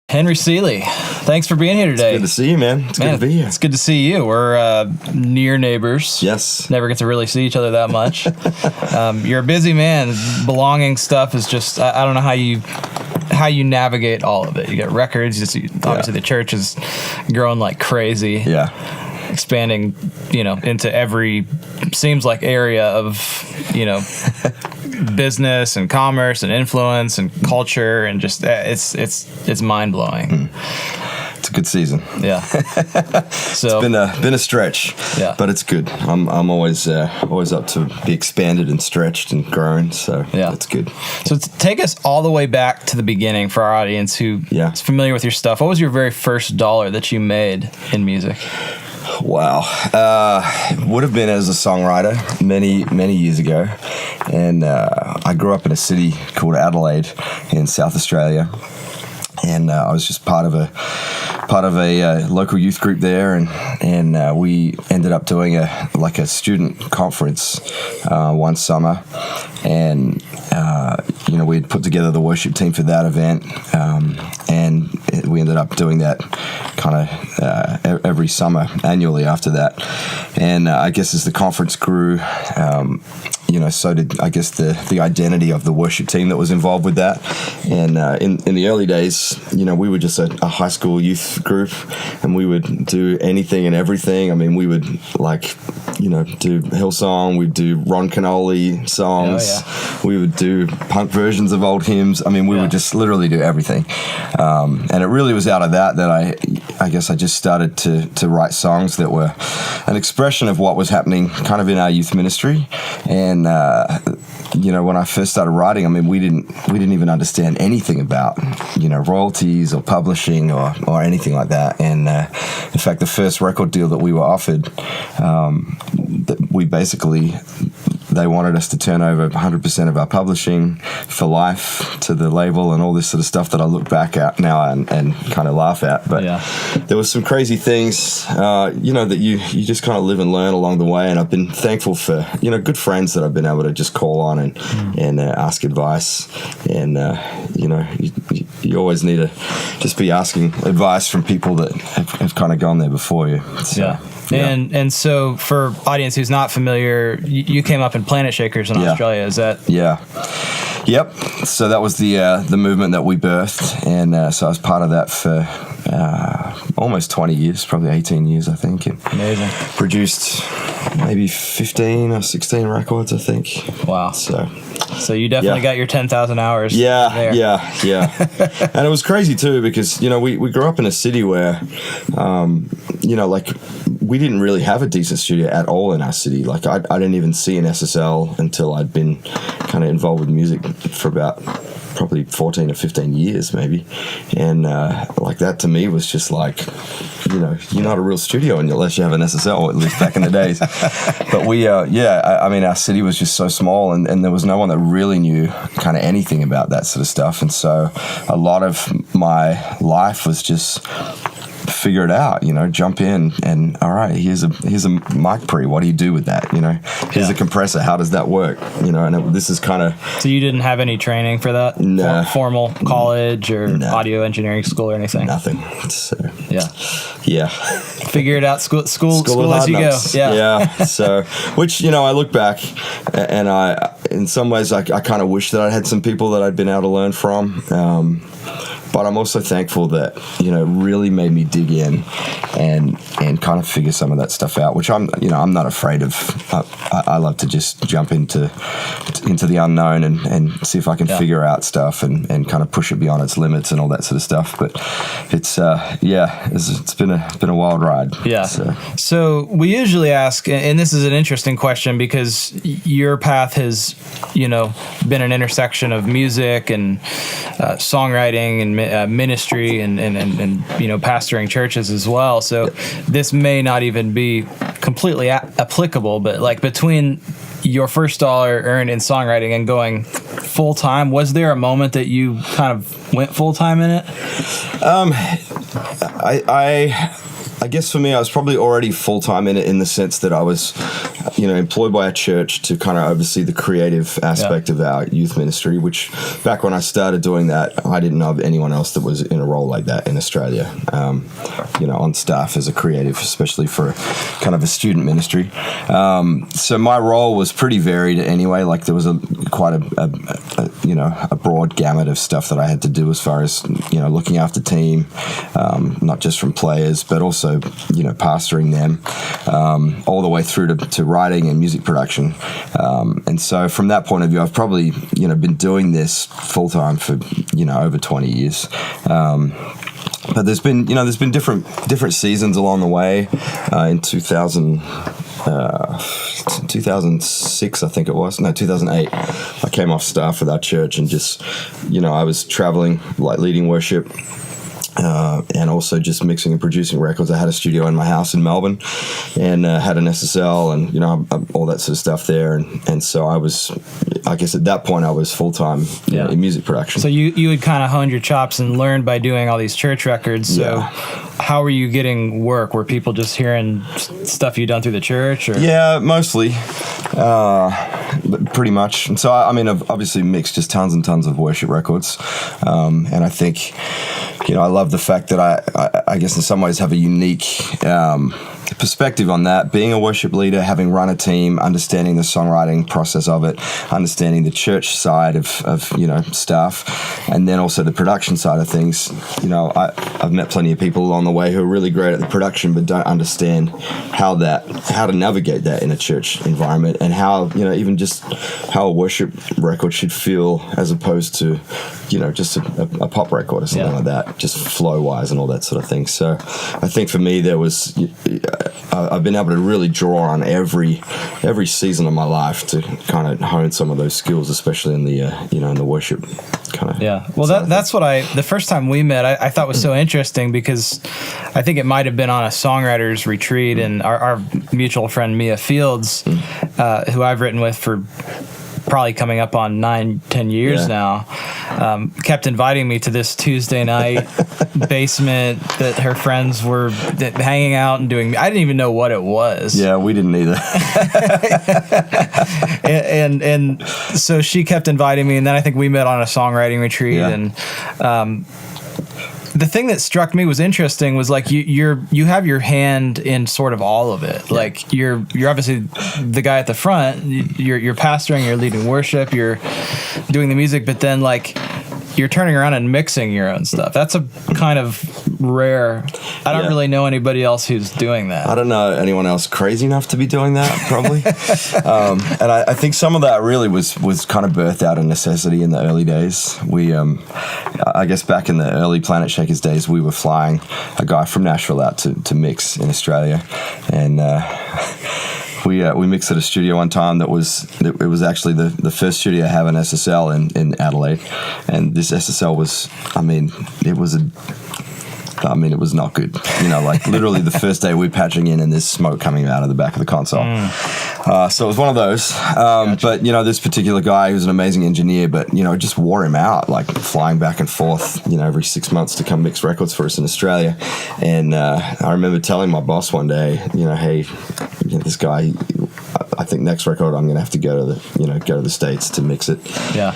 Henry Seeley, thanks for being here today. It's good to see you, man. It's good to be here. It's good to see you. We're near neighbors. Yes. Never get to really see each other that much. You're a busy man. Belonging stuff is just, I don't know how you navigate all of it. You get records. Obviously, the church is growing like crazy. Yeah. Expanding, into every, seems like area of, business and commerce and influence and culture, and just it's mind blowing. It's a good season. Yeah. So it's been a stretch. Yeah. But it's good. I'm always up to be expanded and stretched and grown. So yeah, it's good. So take us all the way back to the beginning for our audience who is familiar with your stuff. What was your very first dollar that you made in music? Wow. Would have been as a songwriter many years ago. And I grew up in a city called Adelaide in South Australia. And I was just part of a local youth group there, and we ended up doing a student conference one summer, and we had put together the worship team for that event, and we ended up doing that kind of every summer annually after that. And I guess as the conference grew, so did, I guess, the identity of the worship team that was involved with that. And in the early days, we were just a high school youth group, and we would do anything and everything. I mean, we would do Hillsong, we'd do Ron Canoli songs, we would do punk versions of old hymns. I mean, we would just literally do everything. And it really was out of that I guess I just started to write songs that were an expression of what was happening kind of in our youth ministry. And when I first started writing, I mean, we didn't even understand anything about royalties or publishing or anything like that. And in fact, the first record deal that we were offered, they wanted us to turn over 100% of our publishing for life to the label and all this sort of stuff that I look back at now and kind of laugh at. But there was some crazy things, that you just kind of live and learn along the way. And I've been thankful for, good friends that I've been able to just call on and ask advice. And, you always need to just be asking advice from people that have kind of gone there before you. So, yeah. And so for audience who's not familiar, you came up in Planet Shakers in Australia. Is that? Yeah. Yep. So that was the movement that we birthed, and so I was part of that for almost 20 years, probably 18 years, I think. And amazing. Produced maybe 15 or 16 records, I think. Wow. So you definitely got your 10,000 hours. Yeah. And it was crazy too, because we grew up in a city where we didn't really have a decent studio at all in our city. Like I didn't even see an SSL until I'd been kind of involved with music for about probably 14 or 15 years maybe. And that to me was just like, you're not a real studio unless you have an SSL, at least back in the days. But I mean, our city was just so small, and there was no one that really knew kind of anything about that sort of stuff. And so a lot of my life was just figure it out, jump in and all right, here's a mic pre, what do you do with that? Here's a compressor, how does that work? This is kind of. So you didn't have any training for that? No. Formal college or audio engineering school or anything? Nothing. So, yeah. Figure it out. School as you go. Yeah. So, which I look back and I, in some ways, I kind of wish that I had some people that I'd been able to learn from. But I'm also thankful that, really made me dig in and kind of figure some of that stuff out, which I'm not afraid of. I love to just jump into the unknown and see if I can figure out stuff and kind of push it beyond its limits and all that sort of stuff. But it's been a wild ride. Yeah. So we usually ask, and this is an interesting question because your path has, been an intersection of music and songwriting and ministry and pastoring churches as well. So this may not even be completely applicable, but like between your first dollar earned in songwriting and going full time, was there a moment that you kind of went full time in it? I guess for me, I was probably already full time in it, in the sense that I was employed by a church to kind of oversee the creative aspect of our youth ministry, which back when I started doing that, I didn't know of anyone else that was in a role like that in Australia, on staff as a creative, especially for kind of a student ministry. So my role was pretty varied anyway. Like there was quite a broad gamut of stuff that I had to do as far as, looking after team, not just from players, but also, pastoring them, all the way through to writing and music production. And so from that point of view, I've probably, been doing this full time for, over 20 years. But there's been different seasons along the way. In 2006, I think it was. No, 2008. I came off staff with our church and just, I was traveling, like leading worship. And also just mixing and producing records. I had a studio in my house in Melbourne and had an SSL and, all that sort of stuff there. And so I was, I guess at that point I was full-time in music production. So you had kind of honed your chops and learned by doing all these church records. So how were you getting work? Were people just hearing stuff you'd done through the church? Or? Yeah, mostly. Pretty much. And so, I've obviously mixed just tons and tons of worship records. And I think, I love the fact that I guess in some ways have a unique perspective on that. Being a worship leader, having run a team, understanding the songwriting process of it, understanding the church side of staff, and then also the production side of things. I've met plenty of people along the way who are really great at the production but don't understand how to navigate that in a church environment, and how, even just how a worship record should feel as opposed to, just a pop record or something like that, just flow wise and all that sort of thing. So I think for me I've been able to really draw on every season of my life to kind of hone some of those skills, especially in the in the worship kind of. Yeah, well, that's what the first time we met, I thought was so interesting, because I think it might have been on a songwriters retreat, and our mutual friend Mia Fields, who I've written with for probably coming up on 9-10 years now, kept inviting me to this Tuesday night basement that her friends were hanging out and doing. I didn't even know what it was. Yeah, we didn't either. and so she kept inviting me, and then I think we met on a songwriting retreat, and the thing that struck me was interesting was like you have your hand in sort of all of it. Like you're obviously the guy at the front. You're pastoring, you're leading worship, you're doing the music, but then like you're turning around and mixing your own stuff. That's a kind of rare. I don't really know anybody else who's doing that. I don't know anyone else crazy enough to be doing that, probably. And I think some of that really was kind of birthed out of necessity in the early days. We, I guess back in the early Planet Shakers days, we were flying a guy from Nashville out to mix in Australia, and we mixed at a studio one time it was actually the first studio to have an SSL in Adelaide, and this SSL was, it was not good. Like literally the first day we were patching in and there's smoke coming out of the back of the console. So it was one of those. Gotcha. But, this particular guy who's an amazing engineer, but, it just wore him out, like flying back and forth, every 6 months to come mix records for us in Australia. And I remember telling my boss one day, hey, this guy, I think next record I'm going to have to go to the States to mix it. Yeah.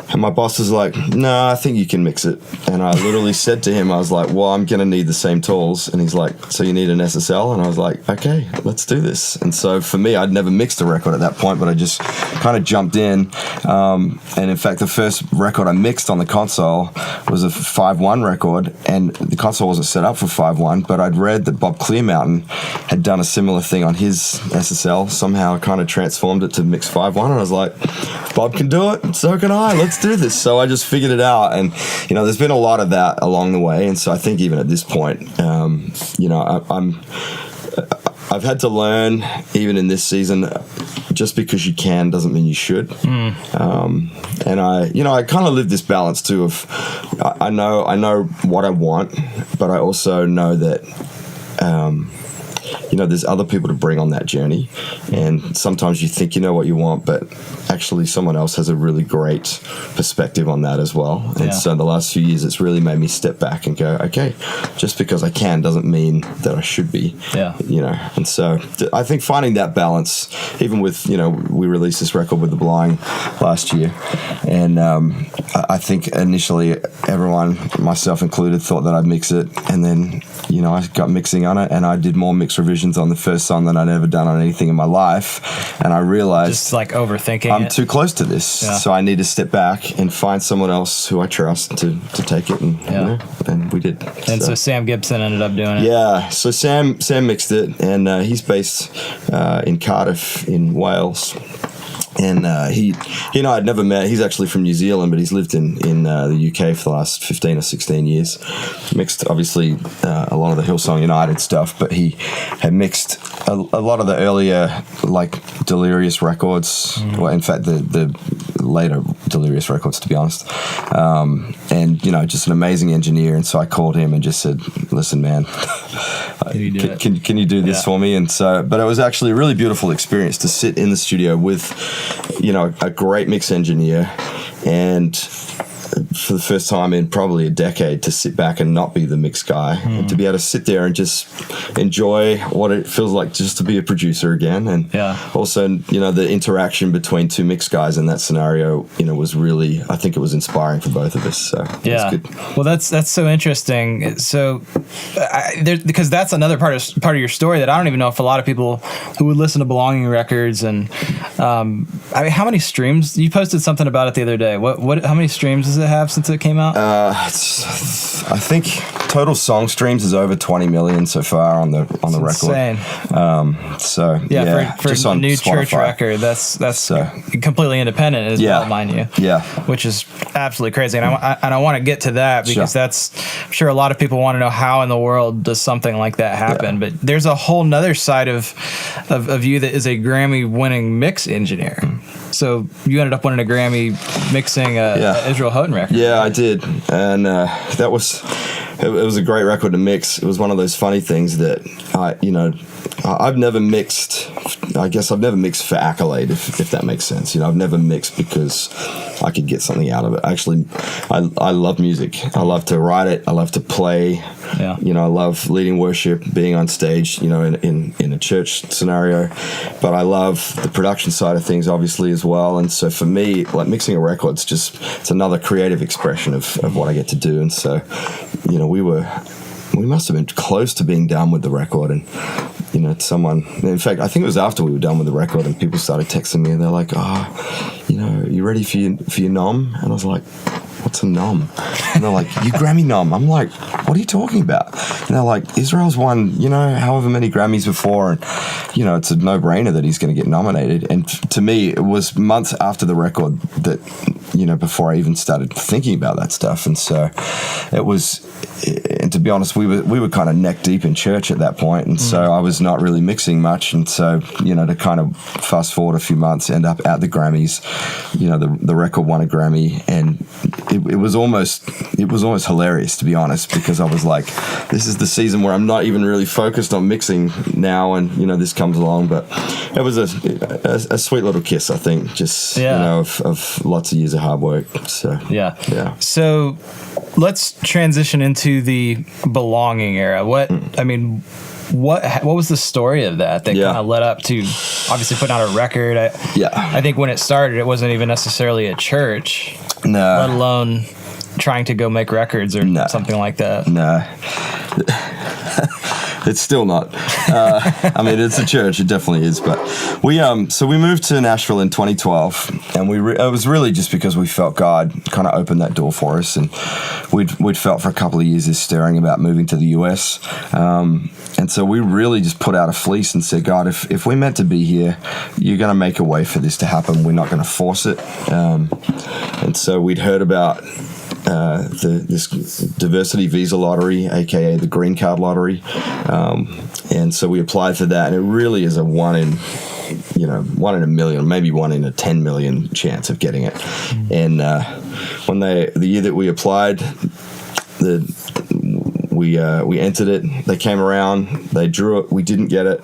And my boss was like, no, I think you can mix it. And I literally said to him, I was like, well, I'm going to need the same tools. And he's like, so you need an SSL? And I was like, okay, let's do this. And so for me, I'd never mixed a record at that point, but I just kind of jumped in. And in fact, the first record I mixed on the console was a 5/1 record, and the console wasn't set up for 5/1, but I'd read that Bob Clearmountain had done a similar thing on his SSL, somehow kind of transformed it to mix 5/1, and I was like, Bob can do it, so can I, let's do this. So I just figured it out, and there's been a lot of that along the way, and so I think even at this point, I've had to learn, even in this season, just because you can doesn't mean you should. And I kind of live this balance too of I know what I want, but I also know that there's other people to bring on that journey. And sometimes you think you know what you want, but actually someone else has a really great perspective on that as well. And so in the last few years, it's really made me step back and go, okay, just because I can doesn't mean that I should be. And so I think finding that balance, even with, we released this record with The Blind last year, and I think initially everyone, myself included, thought that I'd mix it, and then I got mixing on it, and I did more mix revisions on the first song than I'd ever done on anything in my life, and I realized just like overthinking I'm too close to this, so I need to step back and find someone else who I trust to take it, and we did. And so Sam Gibson ended up doing it. Yeah, so Sam mixed it, and he's based in Cardiff in Wales. And he and I had never met. He's actually from New Zealand, but he's lived in the UK for the last 15 or 16 years. Mixed, obviously, a lot of the Hillsong United stuff, but he had mixed a lot of the earlier, like, Delirious records. Well, in fact, the later Delirious records, to be honest. And, just an amazing engineer. And so I called him and just said, listen, man, can you do this for me? And so, but it was actually a really beautiful experience to sit in the studio with, a great mix engineer, and for the first time in probably a decade, to sit back and not be the mix guy, and to be able to sit there and just enjoy what it feels like just to be a producer again. And also, the interaction between two mix guys in that scenario, was really, I think it was inspiring for both of us. So it's good. Well, that's so interesting. So because that's another part of your story that I don't even know if a lot of people who would listen to Belonging records, and how many streams? You posted something about it the other day. How many streams does it have since it came out? I think total song streams is over 20 million so far on the record. Insane. For just a on new Spotify. church record, that's completely independent as well, mind you. Yeah, which is absolutely crazy, and I want to get to that because I'm sure a lot of people want to know how in the world does something like that happen. But there's a whole nother side of you that is a Grammy-winning mix engineer. So you ended up winning a Grammy mixing Israel Houghton record. Yeah, I did, and it was a great record to mix. It was one of those funny things that I've never mixed. I guess I've never mixed for accolade, if that makes sense. I've never mixed because I could get something out of it. Actually, I love music. I love to write it. I love to play. Yeah. I love leading worship, being on stage, in a church scenario. But I love the production side of things, obviously, as well. And so for me, like, mixing a record, it's another creative expression of what I get to do. And so, we must have been close to being done with the record, and someone, in fact, I think it was after we were done with the record, and people started texting me, and they're like, you ready for your nom? And I was like, what's a nom? And they're like, you Grammy nom. I'm like, what are you talking about? And they're like, Israel's won, however many Grammys before, and, it's a no-brainer that he's going to get nominated. And to me, it was months after the record that, before I even started thinking about that stuff. And so it was, and to be honest, we were kind of neck deep in church at that point, and so I was not really mixing much. And so, to kind of fast forward a few months, end up at the Grammys, the record won a Grammy, and it was almost hilarious, to be honest, because I was like, this is the season where I'm not even really focused on mixing now, and this comes along. But it was a sweet little kiss, I think, just of lots of years of hard work. So So let's transition into the Belonging era. What was the story of that kind of led up to obviously putting out a record? I think when it started, it wasn't even necessarily a church, let alone trying to go make records or something like that. No. It's still not. It's a church. It definitely is. But we moved to Nashville in 2012, and it was really just because we felt God kind of opened that door for us, and we'd felt for a couple of years this stirring about moving to the US, and so we really just put out a fleece and said, God, if we're meant to be here, you're going to make a way for this to happen. We're not going to force it. And so we'd heard about this diversity visa lottery, aka the green card lottery, and so we applied for that, and it really is a 1 in a million, maybe 1 in a 10 million chance of getting it. And when the year that we applied, We entered it. They came around. They drew it. We didn't get it,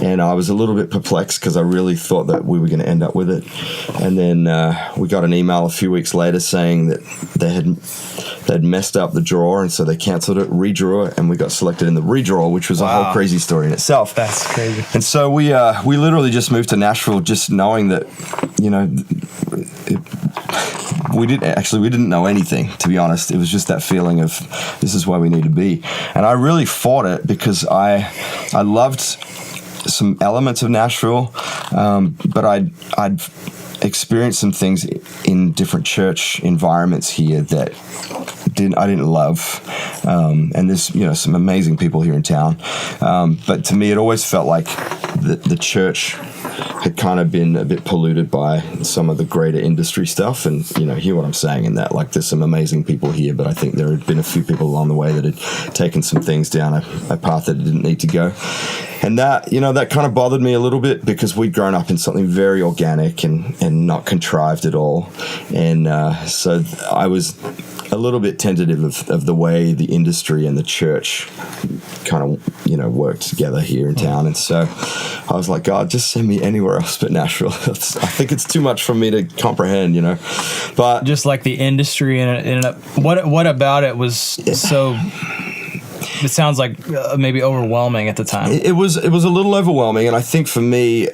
and I was a little bit perplexed because I really thought that we were going to end up with it. And then we got an email a few weeks later saying that they'd messed up the draw, and so they cancelled it, redrew it, and we got selected in the redraw, which was a whole crazy story in itself. That's crazy. And so we literally just moved to Nashville, just knowing that, you know, we didn't know anything, to be honest. It was just that feeling of this is where we need to be. And I really fought it because I loved some elements of Nashville, but I'd experienced some things in different church environments here that I didn't love. And there's, you know, some amazing people here in town. But to me, it always felt like the church had kind of been a bit polluted by some of the greater industry stuff. And, you know, hear what I'm saying in that, like, there's some amazing people here, but I think there had been a few people along the way that had taken some things down a path that it didn't need to go. And that, you know, that kind of bothered me a little bit because we'd grown up in something very organic and not contrived at all. And so I was a little bit tentative of the way the industry and the church kind of, you know, worked together here in town. And so I was like, God, just send me anywhere else but Nashville. I think it's too much for me to comprehend, you know. But just like the industry and what about it was so... It sounds like maybe overwhelming at the time. It was a little overwhelming, and I think for me,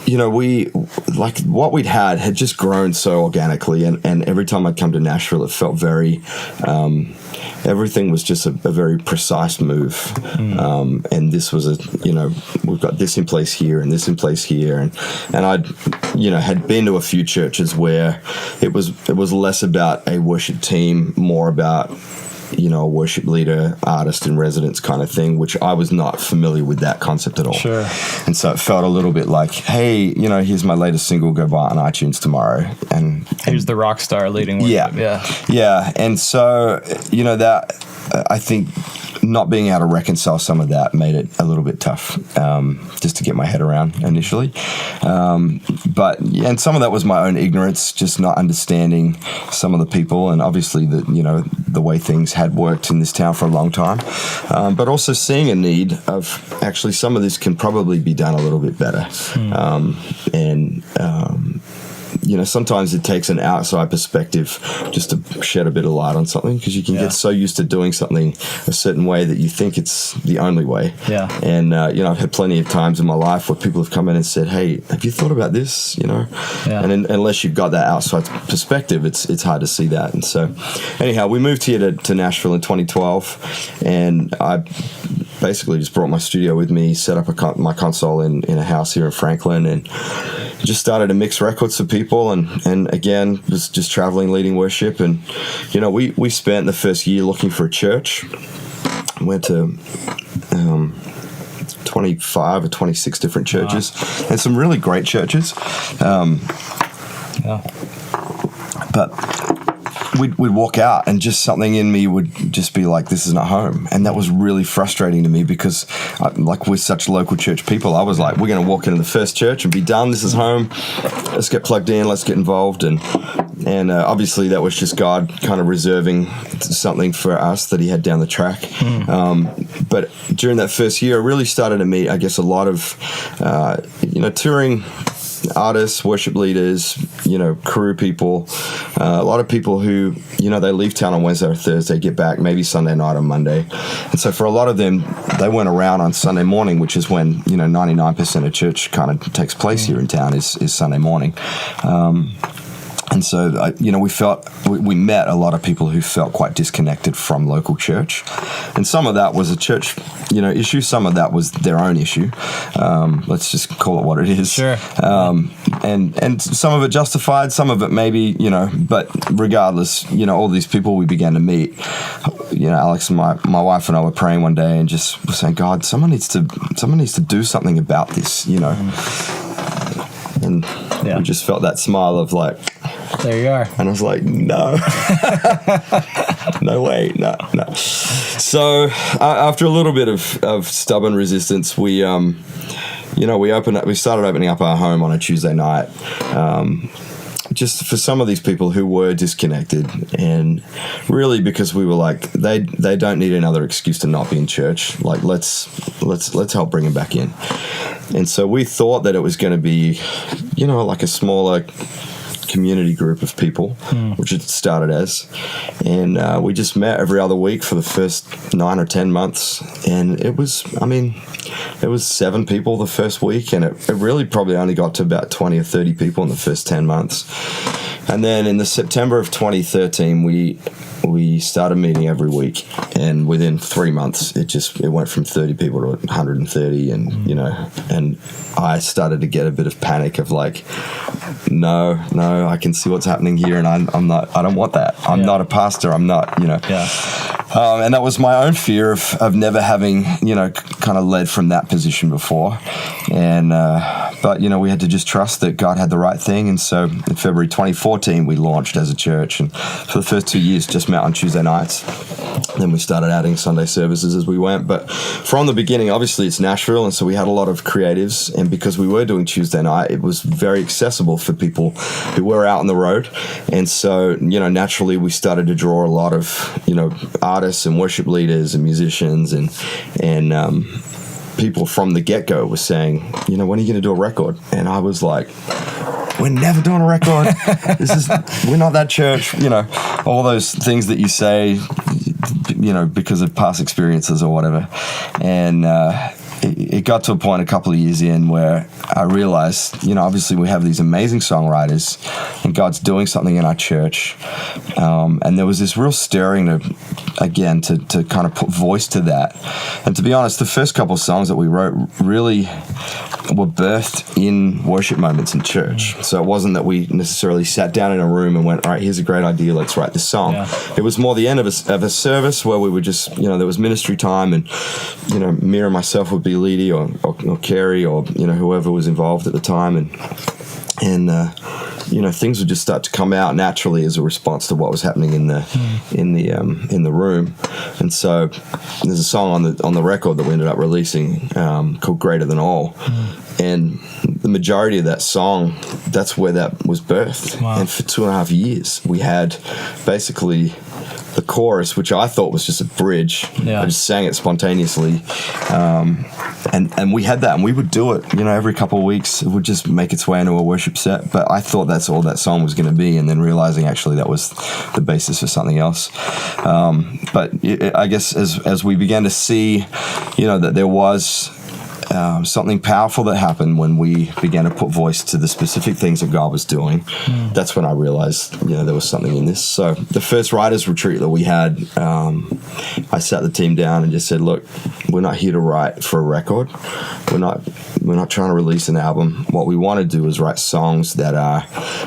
you know, we, like, what we'd had just grown so organically, and every time I'd come to Nashville, it felt very, everything was just a very precise move. And this was you know, we've got this in place here and this in place here, and I'd, you know, had been to a few churches where it was less about a worship team, more about, you know, a worship leader, artist in residence kind of thing, which I was not familiar with that concept at all. Sure. And so it felt a little bit like, hey, you know, here's my latest single, go buy it on iTunes tomorrow. And here's the rock star leading worship. Yeah. And so, you know, that, I think not being able to reconcile some of that made it a little bit tough, just to get my head around initially. And some of that was my own ignorance, just not understanding some of the people, and obviously the way things had worked in this town for a long time. But also seeing a need of actually some of this can probably be done a little bit better. You know, sometimes it takes an outside perspective just to shed a bit of light on something, because you can get so used to doing something a certain way that you think it's the only way. Yeah. And, you know, I've had plenty of times in my life where people have come in and said, hey, have you thought about this? You know? Yeah. And unless you've got that outside perspective, it's hard to see that. And so, anyhow, we moved here to Nashville in 2012, and I basically just brought my studio with me, set up my console in a house here in Franklin, and just started to mix records for people, and again was just traveling, leading worship. And you know, we spent the first year looking for a church. Went to 25 or 26 different churches, and some really great churches. But we'd walk out and just something in me would just be like, this is not home. And that was really frustrating to me because like we're such local church people, I was like, we're going to walk into the first church and be done. This is home. Let's get plugged in. Let's get involved. And obviously that was just God kind of reserving something for us that he had down the track. But during that first year, I really started to meet, I guess, a lot of, touring artists, worship leaders, crew people, a lot of people who, they leave town on Wednesday or Thursday, get back maybe Sunday night or Monday. And so for a lot of them, they went around on Sunday morning, which is when, 99% of church kind of takes place here in town is Sunday morning. And so, we met a lot of people who felt quite disconnected from local church. And some of that was a church, issue. Some of that was their own issue. Let's just call it what it is. Sure. And some of it justified, some of it maybe, but regardless, all these people we began to meet, Alex and my wife and I were praying one day and just were saying, God, someone needs to do something about this, And we just felt that smile of like, there you are. And I was like, no. No way, no. So after a little bit of stubborn resistance, we started opening up our home on a Tuesday night. just for some of these people who were disconnected, and really because we were like, they don't need another excuse to not be in church. Like, let's help bring them back in. And so we thought that it was going to be, like a smaller community group of people, which it started as, and we just met every other week for the first 9 or 10 months, and it was 7 people the first week, and it really probably only got to about 20 or 30 people in the first 10 months. And then in the September of 2013, we started meeting every week, and within 3 months, it went from 30 people to 130, and and I started to get a bit of panic of like, no, I can see what's happening here, and I don't want that. I'm not a pastor. I'm not, and that was my own fear of never having, kind of led from that position before, and but we had to just trust that God had the right thing. And so in February 2014, we launched as a church, and for the first 2 years, just met on Tuesday nights. Then we started adding Sunday services as we went. But from the beginning, obviously, it's Nashville, and so we had a lot of creatives. And because we were doing Tuesday night, it was very accessible for people who were out on the road. And so, naturally, we started to draw a lot of, artists and worship leaders and musicians and people from the get-go were saying, when are you going to do a record? And I was like, we're never doing a record. We're not that church. All those things that you say, because of past experiences or whatever. And it got to a point a couple of years in where I realized, obviously we have these amazing songwriters, and God's doing something in our church. And there was this real stirring to kind of put voice to that. And to be honest, the first couple of songs that we wrote really were birthed in worship moments in church. So it wasn't that we necessarily sat down in a room and went, all right, here's a great idea, let's write this song. Yeah. It was more the end of a service where we were just, there was ministry time, and, Mira and myself would be Leedy or Carrie or, whoever was involved at the time. And things would just start to come out naturally as a response to what was happening in the room. And so there's a song on the record that we ended up releasing called "Greater Than All," and the majority of that song, that's where that was birthed. Wow. And for 2.5 years, we had basically the chorus, which I thought was just a bridge. Yeah. I just sang it spontaneously. And we had that, and we would do it, every couple of weeks. It would just make its way into a worship set. But I thought that's all that song was going to be, and then realizing actually that was the basis for something else. But I guess as we began to see, that there was something powerful that happened when we began to put voice to the specific things that God was doing. That's when I realized, there was something in this. So the first writers retreat that we had, I sat the team down and just said, look, we're not here to write for a record. We're not trying to release an album. What we want to do is write songs that are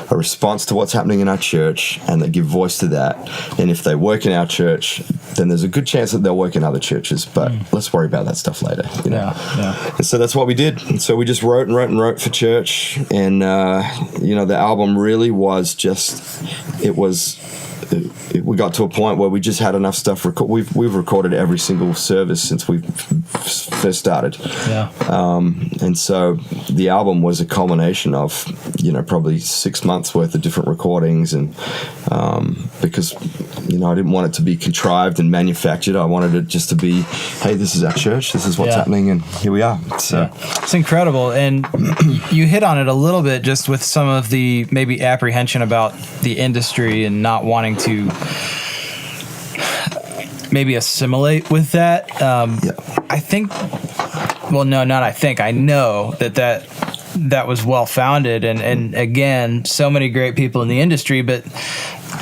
a response to what's happening in our church and that give voice to that. And if they work in our church, then there's a good chance that they'll work in other churches. But let's worry about that stuff later. Yeah. And so that's what we did. And so we just wrote for church. And, the album really was just, we got to a point where we just had enough stuff. We've recorded every single service since we first started. Yeah. And so the album was a culmination of, probably 6 months worth of different recordings. And because, I didn't want it to be contrived and manufactured. I wanted it just to be, hey, this is our church. This is what's happening. And here we are. So it's incredible. And you hit on it a little bit just with some of the maybe apprehension about the industry and not wanting to maybe assimilate with that. I think, well, no, not I think. I know that was well-founded. And again, so many great people in the industry, but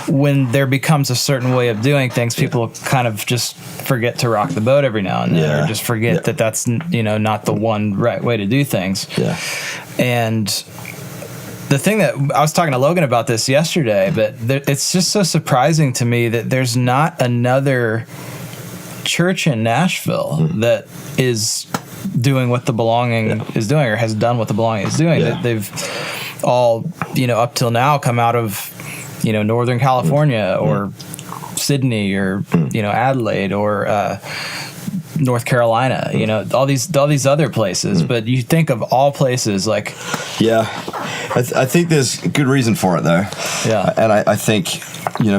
when there becomes a certain way of doing things, people kind of just forget to rock the boat every now and then, or just forget that that's, not the one right way to do things. Yeah. And the thing that I was talking to Logan about this yesterday, but it's just so surprising to me that there's not another church in Nashville that is doing what The Belonging is doing, or has done what The Belonging is doing. Yeah. They've all, up till now come out of, Northern California or Sydney or, Adelaide or North Carolina, all these other places. But you think of all places like, I think there's good reason for it though. And I think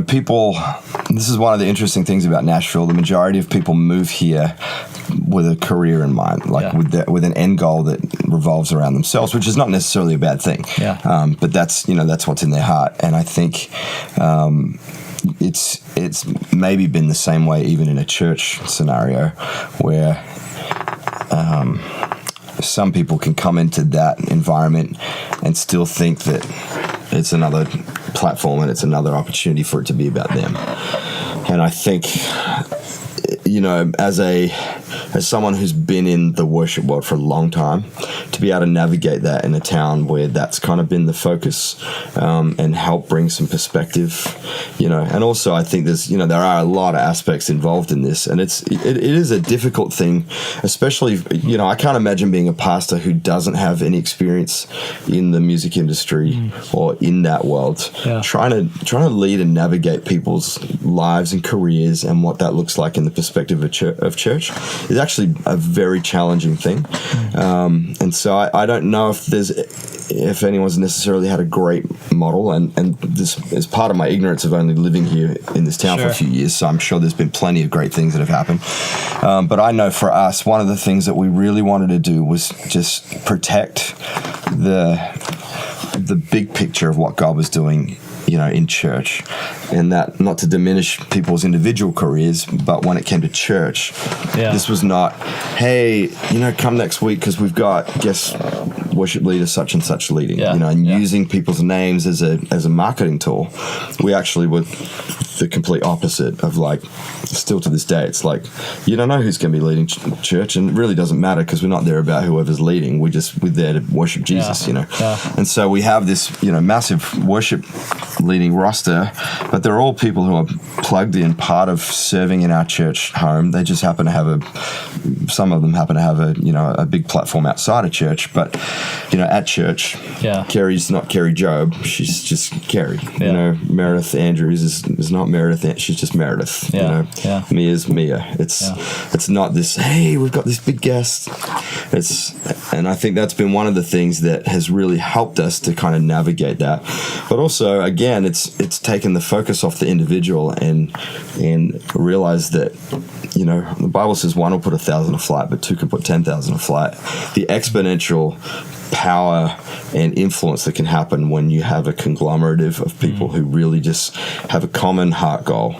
people. This is one of the interesting things about Nashville. The majority of people move here with a career in mind, with an end goal that revolves around themselves, which is not necessarily a bad thing. But that's what's in their heart, and I think it's maybe been the same way even in a church scenario where some people can come into that environment and still think that it's another platform and it's another opportunity for it to be about them. And I think, as someone who's been in the worship world for a long time, to be able to navigate that in a town where that's kind of been the focus, and help bring some perspective, and also I think there are a lot of aspects involved in this, and it is a difficult thing, especially, I can't imagine being a pastor who doesn't have any experience in the music industry or in that world, trying to lead and navigate people's lives and careers and what that looks like in the perspective of church is actually a very challenging thing. And so I don't know if anyone's necessarily had a great model, and this is part of my ignorance of only living here in this town for a few years, so I'm sure there's been plenty of great things that have happened. But I know for us, one of the things that we really wanted to do was just protect the big picture of what God was doing in church, and that not to diminish people's individual careers, but when it came to church, this was not, hey, come next week because we've got guest worship leader such and such leading, using people's names as a marketing tool. We actually were the complete opposite of still to this day, it's like, you don't know who's going to be leading church, and it really doesn't matter because we're not there about whoever's leading. We're there to worship Jesus, And so we have this, massive worship leading roster, but they're all people who are plugged in, part of serving in our church home. They just happen to have some of them happen to have a big platform outside of church, but at church, Carrie's not Carrie Job, she's just Carrie. Meredith Andrews is not Meredith, she's just Meredith. Mia's Mia. It's not this, hey, we've got this big guest. And I think that's been one of the things that has really helped us to kind of navigate that. But also, again, it's taken the focus off the individual and realize that, the Bible says one will put 1,000 to flight, but two can put 10,000 to flight. The exponential power and influence that can happen when you have a conglomerative of people who really just have a common heart goal.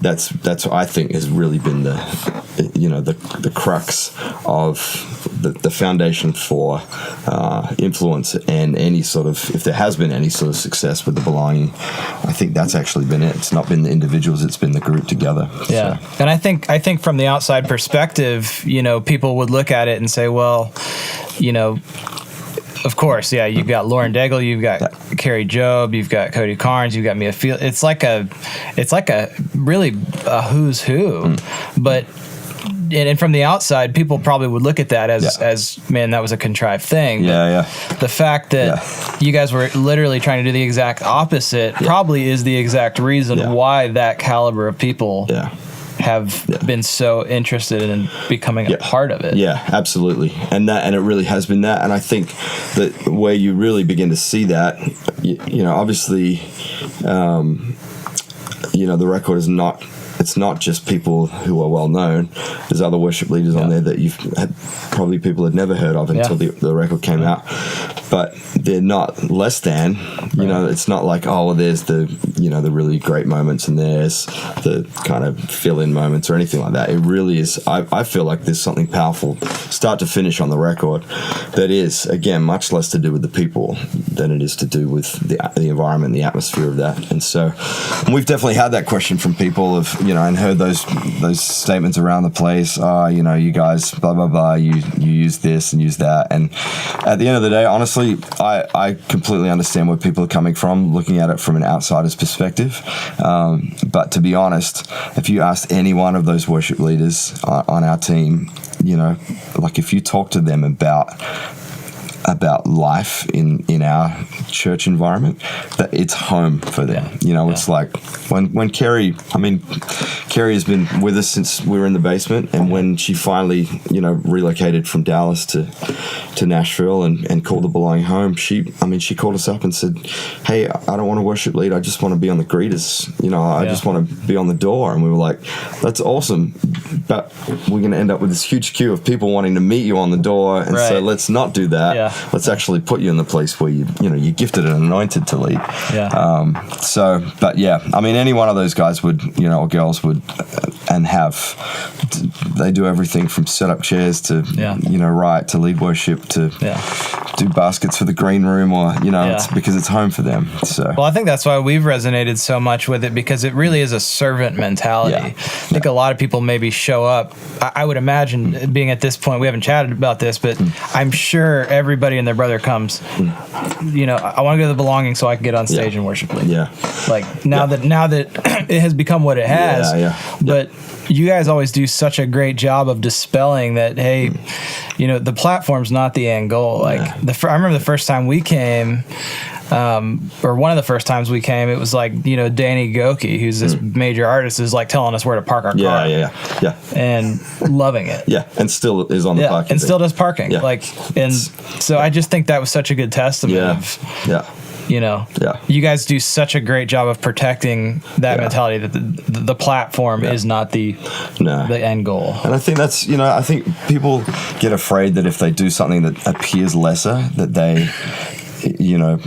That's what I think has really been the crux of the foundation for influence and any sort of, if there has been any sort of success with the belonging, I think that's actually been it. It's not been the individuals, it's been the group together. So. And I think from the outside perspective, people would look at it and say, well, of course, you've got Lauren Daigle, you've got Carrie Job, you've got Cody Carnes, you've got Mia Field. It's like a really a who's who. But and from the outside, people probably would look at that as man, that was a contrived thing. The fact that you guys were literally trying to do the exact opposite probably is the exact reason why that caliber of people have been so interested in becoming a part of it. Yeah, absolutely. And it really has been that. And I think that where you really begin to see that, obviously, the record is not, it's not just people who are well known. There's other worship leaders on there that probably people had never heard of until the record came out. But they're not less than, it's not like, oh, well, there's the really great moments and there's the kind of fill-in moments or anything like that. It really is, I feel like there's something powerful, start to finish on the record, that is, again, much less to do with the people than it is to do with the environment, the atmosphere of that. And so we've definitely had that question from people of, and heard those statements around the place, you guys, blah, blah, blah, you use this and use that. And at the end of the day, honestly, I completely understand where people are coming from, looking at it from an outsider's perspective. But to be honest, if you asked any one of those worship leaders on our team, if you talk to them about about life in our church environment, that it's home for them. You know, it's like when Kerry has been with us since we were in the basement, and when she finally, you know, relocated from Dallas to Nashville and called the Belonging home, she called us up and said, hey, I don't want to worship lead, I just want to be on the greeters, you know, I just want to be on the door. And we were like, that's awesome, but we're going to end up with this huge queue of people wanting to meet you on the door, and so let's not do that. Let's actually put you in the place where you're gifted and anointed to lead. But I mean, any one of those guys would, you know, or girls would, they do everything from set up chairs to you know, write, to lead worship, to do baskets for the green room, or, you know, it's because it's home for them. So well, I think that's why we've resonated so much with it, because it really is a servant mentality. I think a lot of people maybe show up, I would imagine, being at this point, we haven't chatted about this, but I'm sure everybody and their brother comes, you know, I want to go to the Belonging so I can get on stage and worship lead. Like now that it has become what it has, but you guys always do such a great job of dispelling that, hey, you know, the platform's not the end goal. Like I remember the first time we came, or one of the first times we came, it was like, you know, Danny Goki, who's this major artist, is like telling us where to park our car. And loving it. And still is on the parking. And still does parking. So I just think that was such a good testament of, you know, you guys do such a great job of protecting that mentality, that the platform is not the end goal. And I think that's, you know, I think people get afraid that if they do something that appears lesser, that they, you know,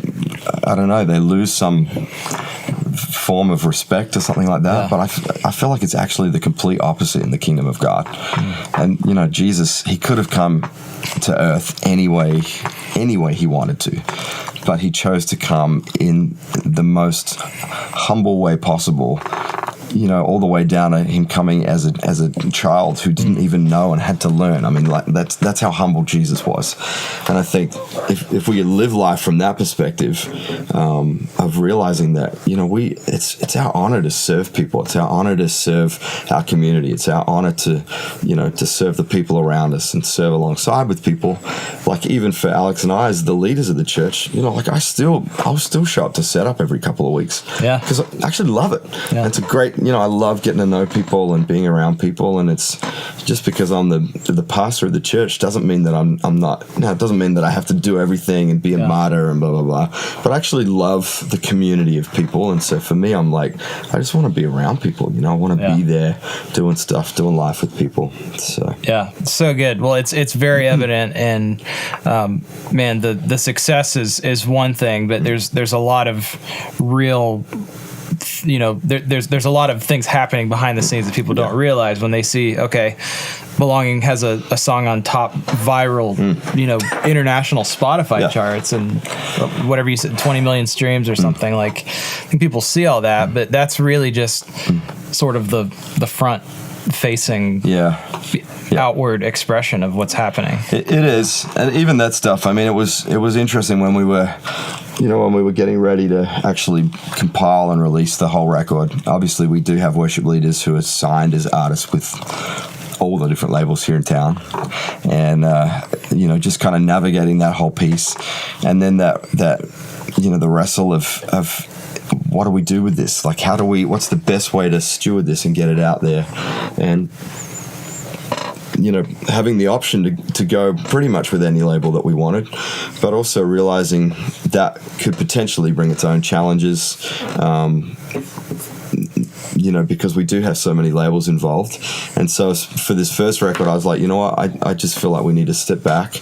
I don't know, they lose some form of respect or something like that. But I feel like it's actually the complete opposite in the kingdom of God. And, you know, Jesus, he could have come to earth any way he wanted to, but he chose to come in the most humble way possible, you know, all the way down to him coming as a child who didn't even know and had to learn. I mean, like that's how humble Jesus was. And I think if we live life from that perspective, of realizing that, you know, it's our honor to serve people. It's our honor to serve our community. It's our honor to, you know, to serve the people around us and serve alongside with people. Like even for Alex and I as the leaders of the church, you know, like I'll still show up to set up every couple of weeks. Because I actually love it. It's a great, you know, I love getting to know people and being around people, and it's just because I'm the pastor of the church doesn't mean that I'm not. No, it doesn't mean that I have to do everything and be a martyr and blah blah blah. But I actually love the community of people, and so for me, I'm like, I just want to be around people. You know, I want to be there, doing stuff, doing life with people. So so good. Well, it's very evident, and man, the success is one thing, but there's a lot of real, you know, there's a lot of things happening behind the scenes that people don't realize when they see, okay, Belonging has a song on top viral, you know, international Spotify charts and whatever you said, 20 million streams or something. Like, I think people see all that, but that's really just sort of the front facing outward expression of what's happening. It is. And even that stuff, I mean, it was interesting when we were, you know, when we were getting ready to actually compile and release the whole record. Obviously, we do have worship leaders who are signed as artists with all the different labels here in town, and you know, just kind of navigating that whole piece, and then that you know, the wrestle of what do we do with this? Like, what's the best way to steward this and get it out there? And, you know, having the option to go pretty much with any label that we wanted, but also realizing that could potentially bring its own challenges, you know, because we do have so many labels involved. And so for this first record, I was like, you know what, I just feel like we need to step back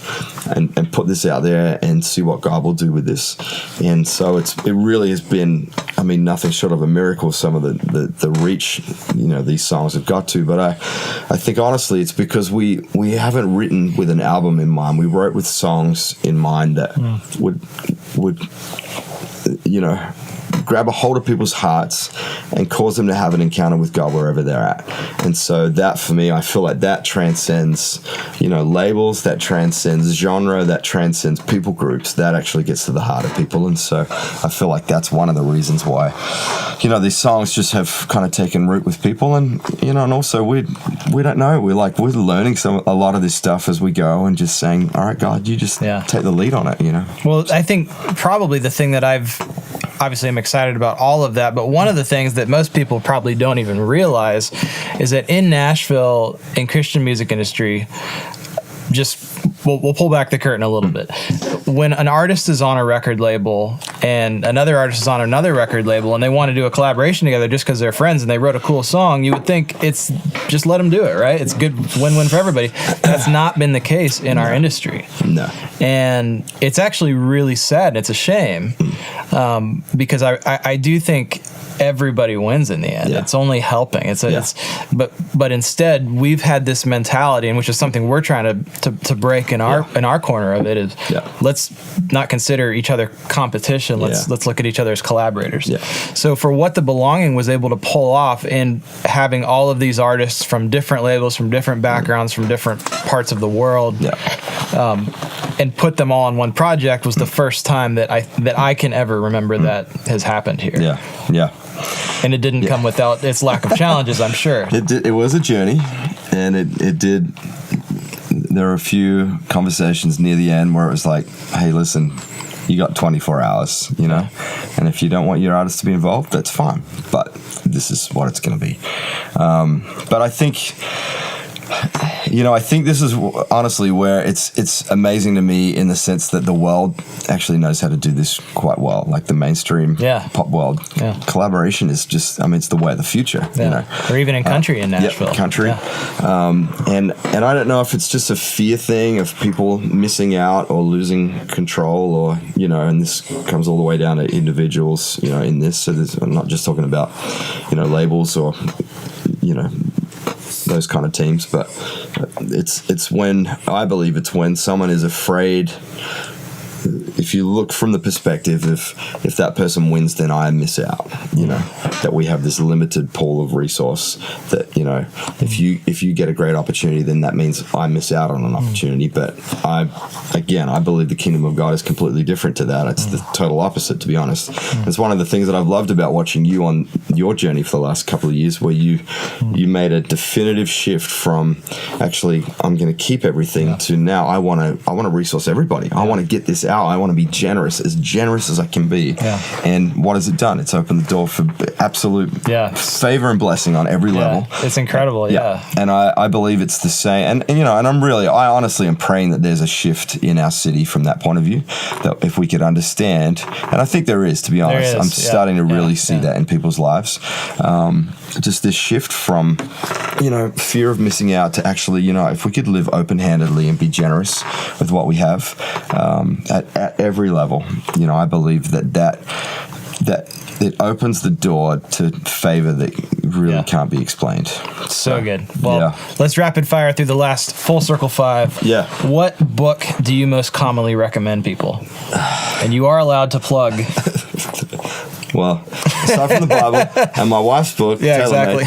and put this out there and see what God will do with this. And so it really has been, I mean, nothing short of a miracle, some of the reach, you know, these songs have got to. But I think honestly it's because we haven't written with an album in mind. We wrote with songs in mind that would you know, grab a hold of people's hearts and cause them to have an encounter with God wherever they're at. And so that, for me, I feel like that transcends, labels, that transcends genre, that transcends people groups. That actually gets to the heart of people. And so I feel like that's one of the reasons why, these songs just have kind of taken root with people. And, and also we don't know. We're learning a lot of this stuff as we go and just saying, all right, God, you just take the lead on it, Well, I think probably the thing that obviously I'm excited about all of that, but one of the things that most people probably don't even realize is that in Nashville, in Christian music industry, we'll pull back the curtain a little bit. When an artist is on a record label and another artist is on another record label and they want to do a collaboration together just because they're friends and they wrote a cool song, you would think it's just let them do it, right? It's good win-win for everybody. That's not been the case in our industry. No. And it's actually really sad. It's a shame because I do think everybody wins in the end. It's only helping. But instead we've had this mentality, and which is something we're trying to break in our corner of it, is let's not consider each other competition. Let's look at each other as collaborators. So for what The Belonging was able to pull off in having all of these artists from different labels, from different backgrounds, from different parts of the world, and put them all on one project was the first time that I can ever remember that has happened here. And it didn't come without its lack of challenges, I'm sure. It was a journey, and it did. There were a few conversations near the end where it was like, hey, listen, you got 24 hours, and if you don't want your artist to be involved, that's fine, but this is what it's going to be. But I think this is honestly where it's amazing to me in the sense that the world actually knows how to do this quite well, like the mainstream pop world. Collaboration is just, it's the way of the future, Or even in country in Nashville. Country. And I don't know if it's just a fear thing of people missing out or losing control, or, and this comes all the way down to individuals, in this. So I'm not just talking about, labels or, those kind of teams, but it's when, I believe it's when someone is afraid. If you look from the perspective, if that person wins, then I miss out. That we have this limited pool of resource. That if you get a great opportunity, then that means I miss out on an opportunity. But I believe the kingdom of God is completely different to that. It's the total opposite, to be honest. It's one of the things that I've loved about watching you on your journey for the last couple of years, where you made a definitive shift from actually I'm going to keep everything to now I want to resource everybody. I want to get this out. I want to be generous as I can be. And what has it done? It's opened the door for absolute favor and blessing on every level. It's incredible. And I believe it's the same. And I honestly am praying that there's a shift in our city from that point of view, that if we could understand, and I think there is, to be honest. I'm starting to really see that in people's lives. Just this shift from, fear of missing out to actually, if we could live open-handedly and be generous with what we have, at every level, I believe that it opens the door to favor that really can't be explained. So good. Well, let's rapid fire through the last full circle 5. What book do you most commonly recommend people? And you are allowed to plug. Well, aside from the Bible and my wife's book, exactly.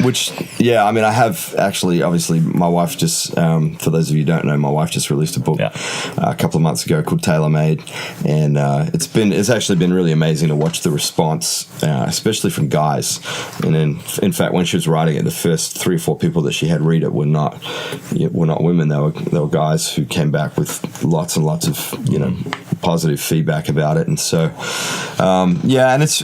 Which, I have actually, obviously, my wife just, for those of you who don't know, my wife just released a book a couple of months ago called Tailor-Made, and it's actually been really amazing to watch the response, especially from guys. And then, in fact, when she was writing it, the first 3 or 4 people that she had read it were not women. They were guys who came back with lots and lots of positive feedback about it, and so.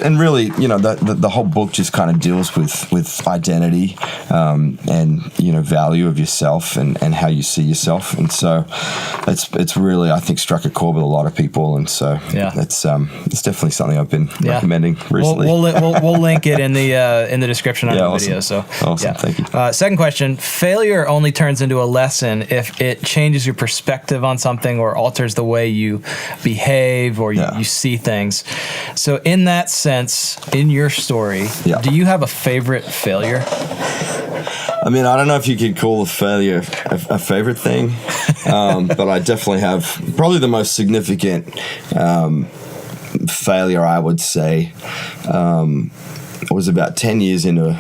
And really, the whole book just kind of deals with identity, and value of yourself and how you see yourself, and so it's really, I think, struck a chord with a lot of people, and so it's definitely something I've been recommending recently. We'll link it in the description on the awesome. video. So awesome, thank you. Second question: failure only turns into a lesson if it changes your perspective on something or alters the way you behave or you see things. So in that sense, in your story, do you have a favorite failure? I don't know if you could call a failure a favorite thing, but I definitely have probably the most significant failure, I would say, was about 10 years into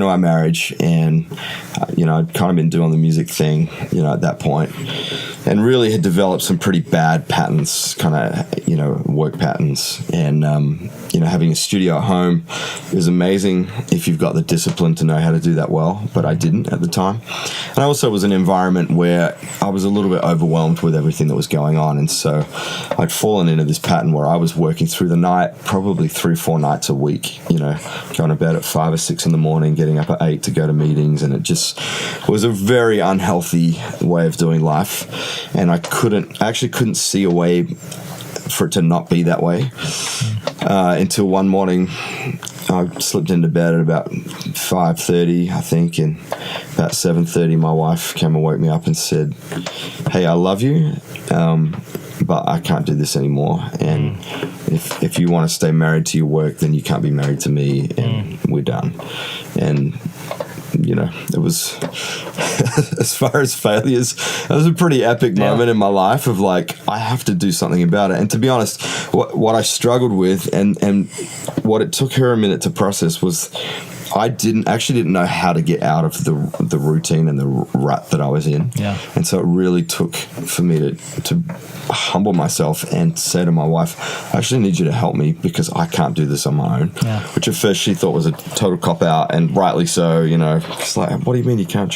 our marriage, and I'd kind of been doing the music thing, at that point, and really had developed some pretty bad patterns, kind of, work patterns, and having a studio at home is amazing if you've got the discipline to know how to do that well, but I didn't at the time. And I also was in an environment where I was a little bit overwhelmed with everything that was going on, and so I'd fallen into this pattern where I was working through the night, probably 3-4 nights a week, going to bed at 5 or 6 in the morning, getting up at 8 to go to meetings, and it just was a very unhealthy way of doing life, and I actually couldn't see a way for it to not be that way, until one morning I slipped into bed at about 5:30, I think, and about 7:30 my wife came and woke me up and said, "Hey, I love you, but I can't do this anymore, and if you want to stay married to your work, then you can't be married to me, and we're done." And it was, as far as failures, it was a pretty epic moment in my life of like, I have to do something about it. And to be honest, what I struggled with and what it took her a minute to process was I didn't know how to get out of the routine and the rut that I was in. Yeah. And so it really took for me to humble myself and say to my wife, I actually need you to help me because I can't do this on my own. Yeah. Which at first she thought was a total cop out, and rightly so, It's like, what do you mean you can't?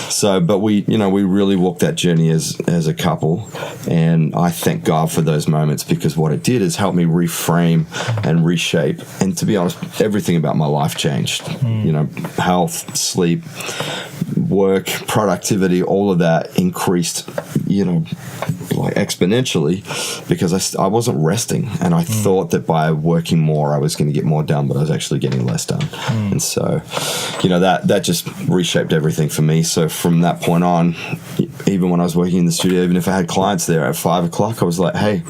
So, but we really walked that journey as a couple, and I thank God for those moments, because what it did is help me reframe and reshape. And to be honest, everything about my life changed. Health, sleep, work, productivity, all of that increased, like exponentially, because I wasn't resting, and I thought that by working more I was going to get more done, but I was actually getting less done. And so, that just reshaped everything for me. So from that point on, even when I was working in the studio, even if I had clients there at 5 o'clock, I was like, hey,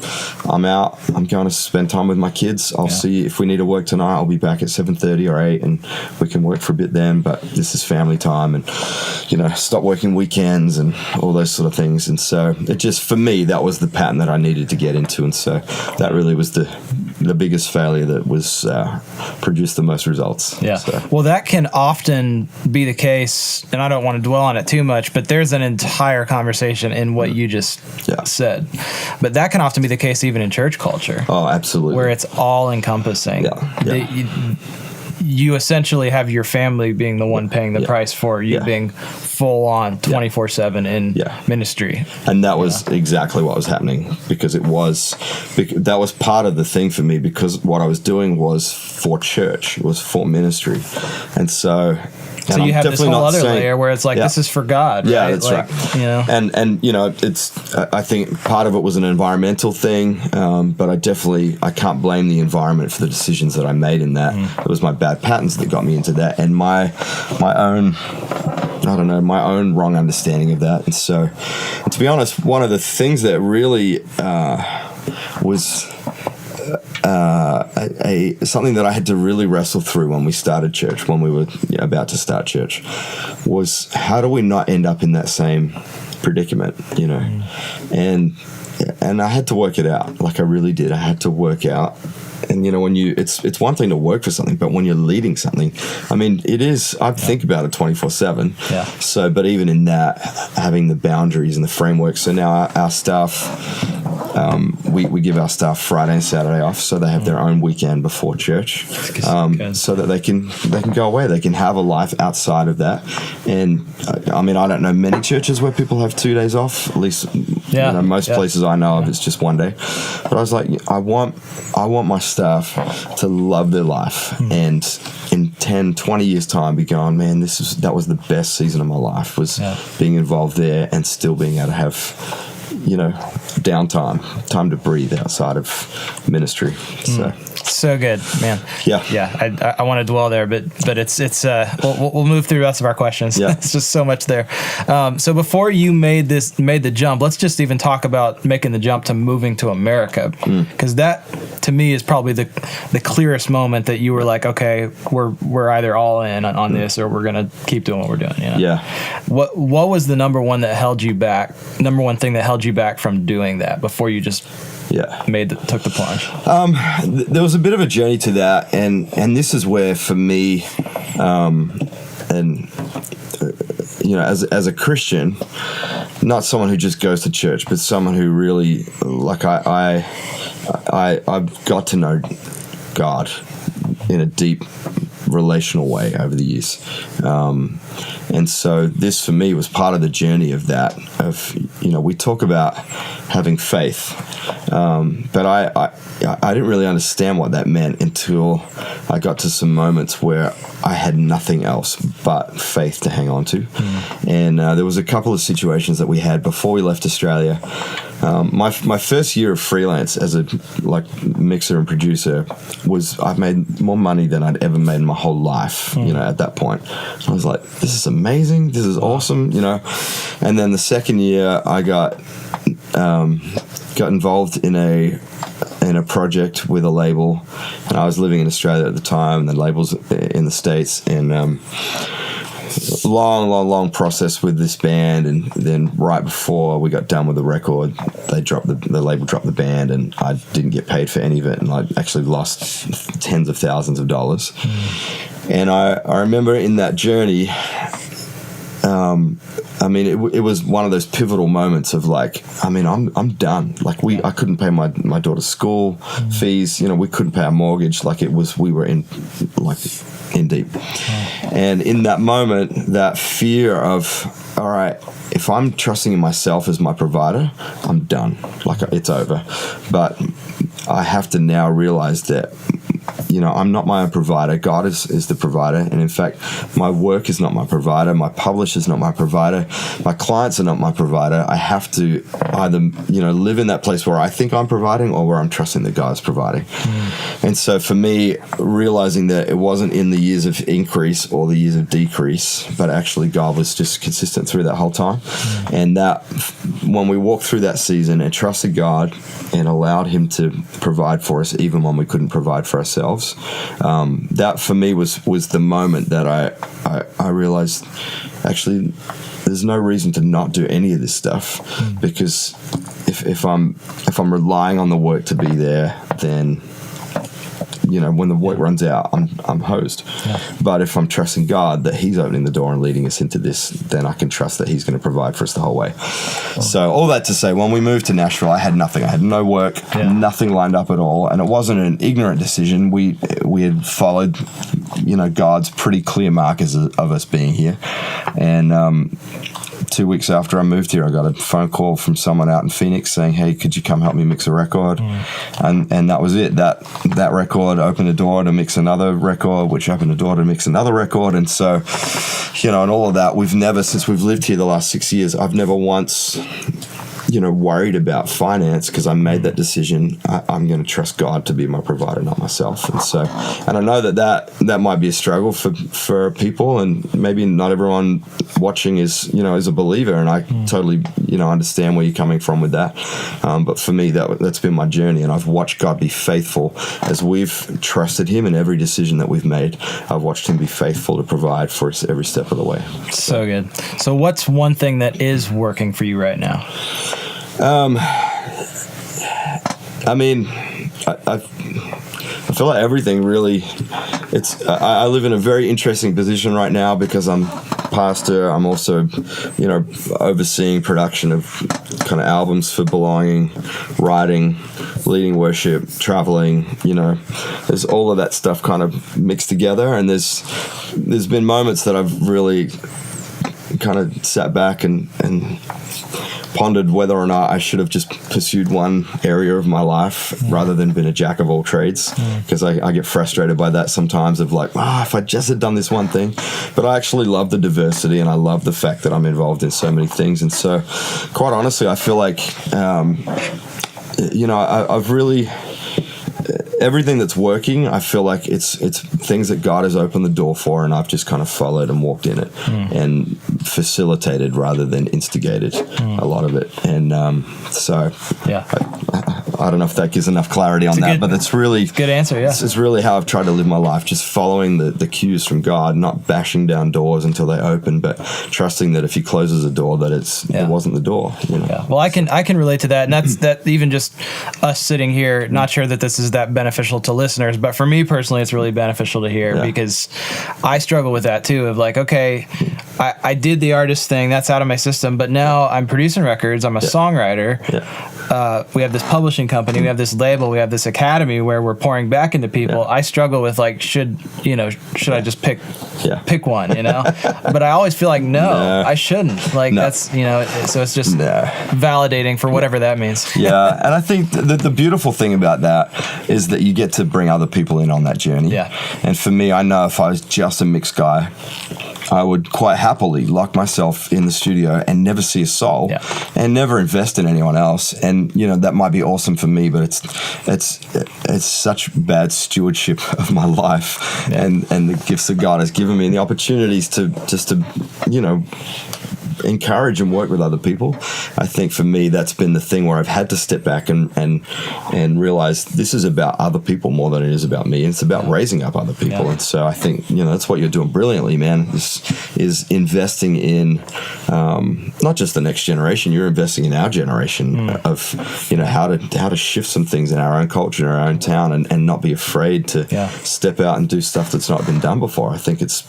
I'm out, I'm going to spend time with my kids, I'll see if we need to work tonight, I'll be back at 7:30 or 8 and we can work for a bit then, but this is family time, and stop working weekends and all those sort of things. And so it just, for me, that was the pattern that I needed to get into, and so that really was the biggest failure that was produced the most results. Yeah. So. Well, that can often be the case, and I don't want to dwell on it too much, but there's an entire conversation in what you just said. But that can often be the case even in church culture. Oh, absolutely. Where it's all encompassing. Yeah. You essentially have your family being the one paying the price for you being full on 24/7 in ministry. And that was exactly what was happening, because that was part of the thing for me, because what I was doing was for church, it was for ministry. And so you have this whole other layer where it's like, this is for God. Yeah, right? that's right. And it's, I think part of it was an environmental thing, but I can't blame the environment for the decisions that I made in that. It was my bad patterns that got me into that, and my own wrong understanding of that. And so, to be honest, one of the things that really was something that I had to really wrestle through when we started church, when we were about to start church, was how do we not end up in that same predicament, and I had to work it out. Like, I really did. I had to work out. And when it's one thing to work for something, but when you're leading something, I mean, it is. I think about it 24/7. Yeah. So, but even in that, having the boundaries and the framework. So now our staff, we give our staff Friday and Saturday off, so they have their own weekend before church, so that they can go away. They can have a life outside of that. And I mean, I don't know many churches where people have 2 days off. At least, most places I know of, it's just 1 day. But I was like, I want my staff to love their life, and in 10, 20 years time be going, man, that was the best season of my life, was being involved there and still being able to have downtime, time to breathe outside of ministry. So good, man. Yeah. I want to dwell there, but it's we'll move through the rest of our questions. Yeah. It's just so much there. So before you made the jump, let's just even talk about making the jump to moving to America, because that to me is probably the clearest moment that you were like, okay, we're either all in on this, or we're gonna keep doing what we're doing. Yeah. What was the number one thing that held you back from doing that before you just took the plunge? There was a bit of a journey to that, and this is where, for me, as a Christian, not someone who just goes to church, but someone who really, like, I've got to know God in a deep relational way over the years. And so this, for me, was part of the journey of that, we talk about having faith, but I didn't really understand what that meant until I got to some moments where I had nothing else but faith to hang on to. And there was a couple of situations that we had before we left Australia. My first year of freelance as a mixer and producer I've made more money than I'd ever made in my whole life. At that point, I was like, this is amazing, this is awesome, And then the second year, I got involved in a project with a label, and I was living in Australia at the time, and the label's in the States, and long process with this band. And then right before we got done with the record, the label dropped the band, and I didn't get paid for any of it, and I actually lost tens of thousands of dollars. And I remember in that journey, it was one of those pivotal moments of I'm done. I couldn't pay my daughter's school fees. We couldn't pay our mortgage. We were in deep. And in that moment, that fear of, all right, if I'm trusting in myself as my provider, I'm done. It's over. But I have to now realize that, I'm not my own provider. God is the provider. And in fact, my work is not my provider. My publisher's not my provider. My clients are not my provider. I have to either, live in that place where I think I'm providing or where I'm trusting that God's providing. And so for me, realizing that it wasn't in the years of increase or the years of decrease, but actually God was just consistent through that whole time. And that when we walked through that season and trusted God and allowed Him to provide for us even when we couldn't provide for ourselves, that for me was the moment that I realized, actually, there's no reason to not do any of this stuff, because if I'm relying on the work to be there, then when the work runs out, I'm hosed. But if I'm trusting God that He's opening the door and leading us into this, then I can trust that He's going to provide for us the whole way. So all that to say, when we moved to Nashville, I had nothing. I had no work, nothing lined up at all, and it wasn't an ignorant decision. We had followed, God's pretty clear markers of us being here, and 2 weeks after I moved here, I got a phone call from someone out in Phoenix saying, "Hey, could you come help me mix a record?" And that was it. That record opened the door to mix another record, which opened the door to mix another record. And so, and all of that, since we've lived here the last 6 years, I've never once worried about finance, because I made that decision. I'm going to trust God to be my provider, not myself. And I know that might be a struggle for people, and maybe not everyone watching is a believer, and I totally understand where you're coming from with that. But for me, that's been my journey, and I've watched God be faithful as we've trusted Him in every decision that we've made. I've watched Him be faithful to provide for us every step of the way. So good. So what's one thing that is working for you right now? I feel like everything really, I live in a very interesting position right now because I'm pastor. I'm also, overseeing production of kind of albums for Belonging, writing, leading worship, traveling, there's all of that stuff kind of mixed together. And there's been moments that I've really kind of sat back and pondered whether or not I should have just pursued one area of my life rather than been a jack of all trades, because I get frustrated by that sometimes of if I just had done this one thing. But I actually love the diversity, and I love the fact that I'm involved in so many things. And so quite honestly, I feel like I've really, everything that's working, I feel like it's things that God has opened the door for, and I've just kind of followed and walked in it and facilitated rather than instigated a lot of it. And so I don't know if that gives enough clarity on that, but it's really good answer. Yeah, it's really how I've tried to live my life, just following the cues from God, not bashing down doors until they open, but trusting that if He closes a door, that it wasn't the door. You know? Yeah. Well, I can relate to that, and that's that. Even just us sitting here, not sure that this is that beneficial to listeners, but for me personally, it's really beneficial to hear because I struggle with that too. Of like, okay, I did the artist thing, that's out of my system, but now I'm producing records. I'm a songwriter. We have this publishing company, we have this label, we have this academy where we're pouring back into people. I struggle with like, should I just pick one, you know? But I always feel like, no, I shouldn't. Like that's, so it's just validating for whatever that means. Yeah. And I think the beautiful thing about that is that you get to bring other people in on that journey. Yeah. And for me, I know if I was just a mix guy, I would quite happily lock myself in the studio and never see a soul and never invest in anyone else. And, that might be awesome for me, but it's such bad stewardship of my life and the gifts that God has given me and the opportunities to encourage and work with other people. I think for me, that's been the thing where I've had to step back and realize this is about other people more than it is about me. And it's about raising up other people. And so I think, that's what you're doing brilliantly, man, is investing in not just the next generation, you're investing in our generation of, how to shift some things in our own culture, in our own town and not be afraid to step out and do stuff that's not been done before. I think it's,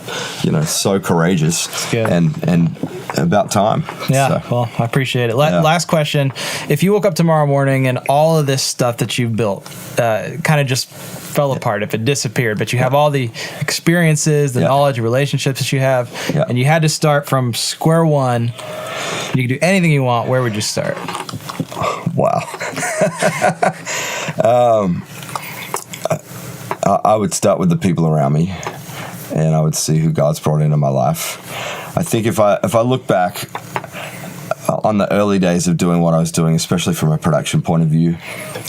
so courageous and about time. Yeah, so. Well, I appreciate it. Last question. If you woke up tomorrow morning and all of this stuff that you've built kind of just fell apart, if it disappeared, but you have all the experiences, the knowledge, relationships that you have, and you had to start from square one, and you could do anything you want, where would you start? Wow. I would start with the people around me, and I would see who God's brought into my life. I think if I look back on the early days of doing what I was doing, especially from a production point of view,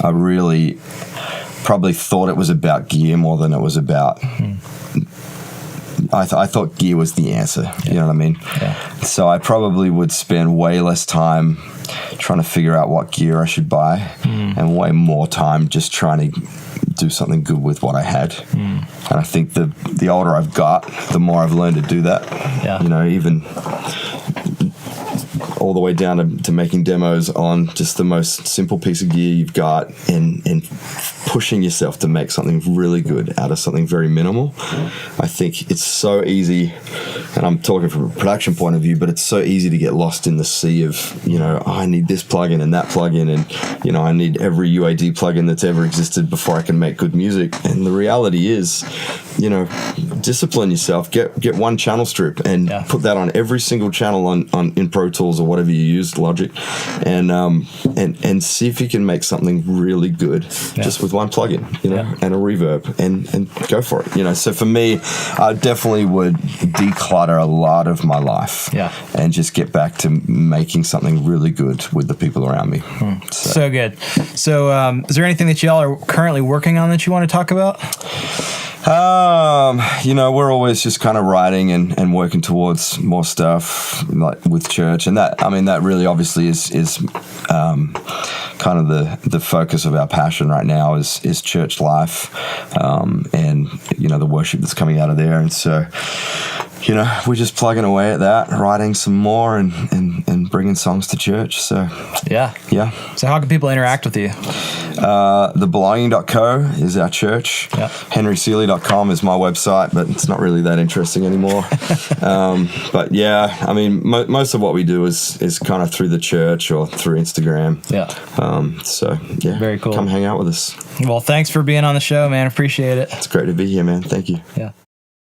I really probably thought it was about gear more than it was about. I thought gear was the answer. You know what I mean? Yeah. So I probably would spend way less time trying to figure out what gear I should buy and way more time just trying to do something good with what I had. And I think the older I've got, the more I've learned to do that. Yeah. Even all the way down to making demos on just the most simple piece of gear you've got and pushing yourself to make something really good out of something very minimal. I think it's so easy, and I'm talking from a production point of view, but it's so easy to get lost in the sea of, I need this plugin and that plugin and, I need every UAD plugin that's ever existed before I can make good music. And the reality is, discipline yourself, get one channel strip and put that on every single channel in Pro Tools or whatever you use, Logic, and see if you can make something really good just with one plugin, and a reverb and go for it. So for me, I definitely would declutter a lot of my life and just get back to making something really good with the people around me. So good. So is there anything that y'all are currently working on that you want to talk about? We're always just kind of writing and working towards more stuff like with church, and that really obviously is kind of the focus of our passion right now is church life, and the worship that's coming out of there, and so we're just plugging away at that, writing some more and bringing songs to church. So yeah. So how can people interact with you? Thebelonging.co is our church. HenrySeeley.com is my website, but it's not really that interesting anymore. But most of what we do is kind of through the church or through Instagram. Very cool. Come hang out with us. Well, thanks for being on the show, man. Appreciate it. It's great to be here, man. Thank you. Yeah.